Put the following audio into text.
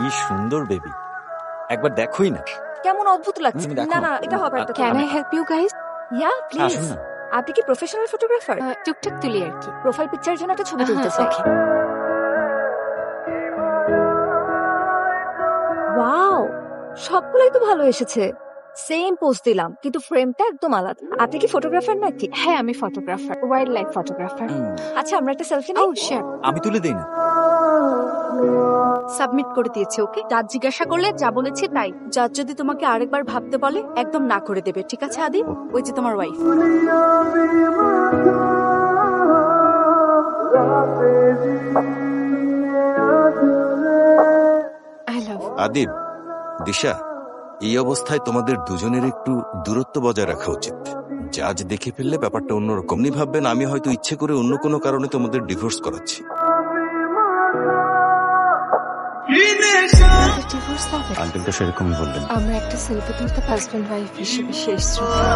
কি সুন্দর বেবি, একবার দেখোই না। কেমন অদ্ভুত লাগছে। দেখো না না, এটা হবে না। Can I help you guys? Yeah please. আসুন না। আপনি কি প্রফেশনাল ফটোগ্রাফার? টুকটাক তুলি আর কি। প্রোফাইল পিকচারের জন্য একটা ছবি তুলতে চাই। ওকে। ওয়াও, সবগুলোই তো ভালো এসেছে। সেম পোস্ট দিলাম, কিন্তু ফ্রেমটা একদম আলাদা। আপনি কি ফটোগ্রাফার নাকি? হ্যাঁ, আমি ফটোগ্রাফার, ওয়াইল্ড লাইফ ফটোগ্রাফার। আচ্ছা, আমরা একটা সেলফি ও নিই। শিওর। আমি তুলে দেই না। সাবমিট করে দিয়েছে। ওকে, জাজ জিজ্ঞাসা করলে যা বলেছি তাই। জাজ যদি তোমাকে আরেকবার ভাবতে বলে একদম না করে দেবে, ঠিক আছে আদি? ওই যে তোমার wife. I love. Adib, Disha, এই অবস্থায় তোমাদের দুজনের একটু দূরত্ব বজায় রাখা উচিত। জাজ দেখে ফেললে ব্যাপারটা অন্যরকম। আপনি ভাববেন আমি হয়তো ইচ্ছে করে অন্য কোনো কারণে তোমাদের ডিভোর্স করাচ্ছি। ডিভোর্স হবে? আঙ্কেল তো সেরকমই বললেন। আমরা একটা সেলফি তুলতে হাজব্যান্ড ওয়াইফ হিসেবে শেষ শ্রদ্ধা।